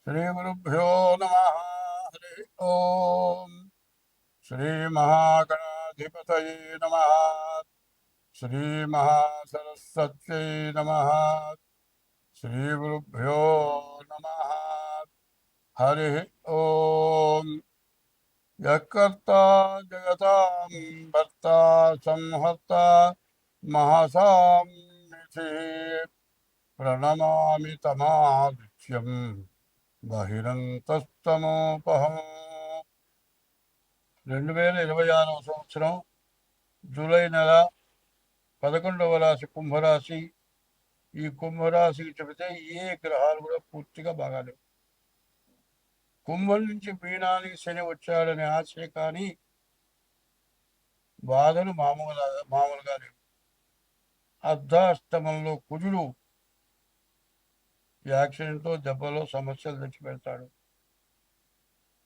श्रीगुरुभ्यो नमः। हरि ओम। श्रीमहागणाधिपतये नमः। श्रीमहासरस्वत्यै नमः। श्रीगुरुभ्यो नमः। हरि ओम। यत्कर्ता जगतां भर्ता संहर्ता महासाम्निधिः प्रणमामि तमादित्यम् బహిరంతస్తమోపహం. 2026 సంవత్సరం జూలై నెల 11వ రాశి కుంభరాశి. ఈ కుంభరాశికి చెబితే ఏ గ్రహాలు కూడా పూర్తిగా బాగాలేవు. కుంభం నుంచి మీనానికి శని వచ్చాడనే ఆశే కానీ బాధలు మామూలుగా లేవు. అర్ధాష్టమంలో కుజుడు యాక్సిడెంట్లో దెబ్బలో సమస్యలు తెచ్చి పెడతాడు.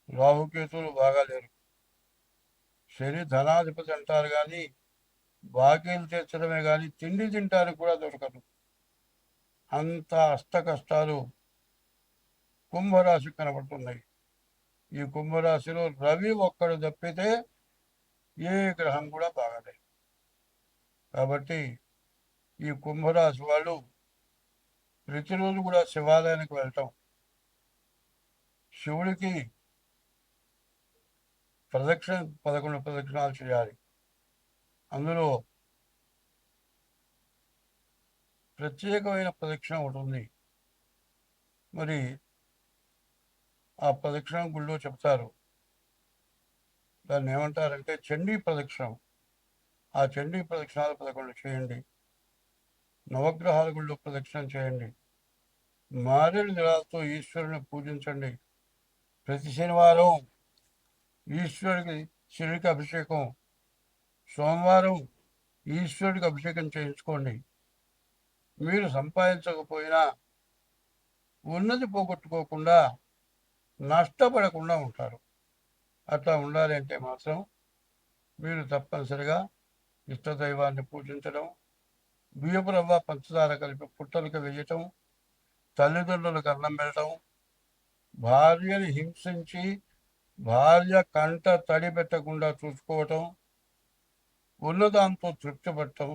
రాహుకేతువులు బాగాలేరు. శని ధనాధిపతి అంటారు కానీ బాకీలు తీర్చడమే కానీ తిండి తింటానికి కూడా దొరకదు. అంత అష్ట కష్టాలు కుంభరాశి కనబడుతున్నాయి. ఈ కుంభరాశిలో రవి ఒక్కడు తప్పితే ఏ గ్రహం కూడా బాగాలేదు. కాబట్టి ఈ కుంభరాశి వాళ్ళు ప్రతిరోజు కూడా శివాలయానికి వెళ్ళటం, శివుడికి 11 ప్రదక్షిణాలు చేయాలి. అందులో ప్రత్యేకమైన ప్రదక్షిణ ఒకటి ఉంది. మరి ఆ ప్రదక్షిణం గుళ్ళో చెప్తారు. దాన్ని ఏమంటారంటే చండీ ప్రదక్షిణం. ఆ చండీ ప్రదక్షిణాలు 11 చేయండి. నవగ్రహాల గుళ్ళో ప్రదక్షిణం చేయండి. మారేడు దళాలతో ఈశ్వరుని పూజించండి. ప్రతి శనివారం శివుడికి అభిషేకం, సోమవారం ఈశ్వరుడికి అభిషేకం చేయించుకోండి. మీరు సంపాదించకపోయినా ఉన్నది పోగొట్టుకోకుండా నష్టపడకుండా ఉంటారు. అట్లా ఉండాలి అంటే మాత్రం మీరు తప్పనిసరిగా ఇష్టదైవాన్ని పూజించడం, బియ్యపు రవ్వ పంచదార కలిపి పుట్టలకు వేయటం, తల్లిదండ్రులకు అన్నం పెట్టడం, భార్యని హింసించి భార్య కంట తడి పెట్టకుండా చూసుకోవటం, ఉన్నదాంతో తృప్తి పట్టడం.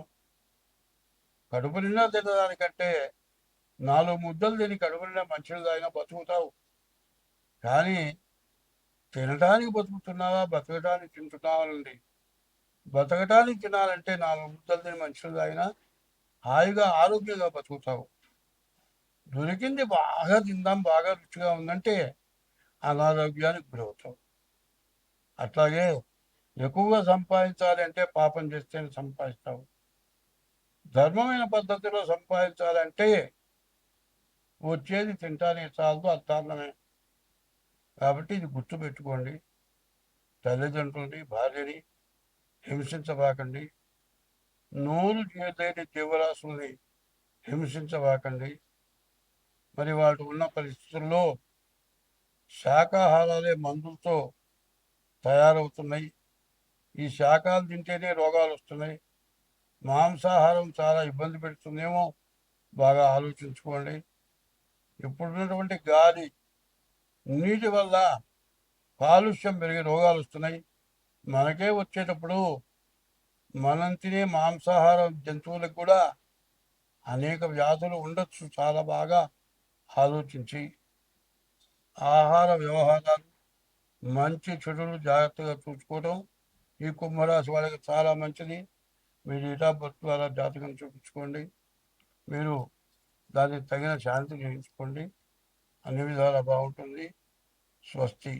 కడుపు నిండా తినడానికంటే 4 ముద్దలు తిని కడుపు నిండా మంచిగా తాగినా బతుకుతావు. కానీ తినడానికి బతుకుతున్నావా, బతకడానికి తింటున్నావానండి. బతకడానికి తినాలంటే 4 ముద్దలు తిని మంచిగా తాగినా హాయిగా ఆరోగ్యంగా బతుకుతావు. దొరికింది బాగా తిందాం, బాగా రుచిగా ఉందంటే అనారోగ్యానికి గురవుతావు. అట్లాగే ఎక్కువగా సంపాదించాలి అంటే పాపం చేస్తేనే సంపాదిస్తావు. ధర్మమైన పద్ధతిలో సంపాదించాలంటే వచ్చేది తింటానికి చాలదు, అర్థాన్నమే. కాబట్టి ఇది గుర్తుపెట్టుకోండి. తల్లిదండ్రుల్ని, భార్యని హింసించబాకండి. నూరు చేయలేని జీవరాశుల్ని హింసించబాకండి. మరి వాటి ఉన్న పరిస్థితుల్లో శాకాహారాలే మందులతో తయారవుతున్నాయి. ఈ శాకాలు తింటేనే రోగాలు వస్తున్నాయి. మాంసాహారం చాలా ఇబ్బంది పెడుతుందేమో, బాగా ఆలోచించుకోండి. ఇప్పుడున్నటువంటి గాలి, నీటి వల్ల కాలుష్యం పెరిగి రోగాలు వస్తున్నాయి. మనకే వచ్చేటప్పుడు మనం తినే మాంసాహారం జంతువులకు కూడా అనేక వ్యాధులు ఉండొచ్చు. చాలా బాగా ఆలోచించి ఆహార వ్యవహారాలు, మంచి చెడులు జాగ్రత్తగా చూసుకోవడం ఈ కుంభరాశి వాళ్ళకి చాలా మంచిది. మీ డేట్ ఆఫ్ బర్త్ ద్వారా జాతకం చూపించుకోండి. మీరు దానికి తగిన శాంతి చేయించుకోండి. అన్ని విధాలా బాగుంటుంది. స్వస్తి.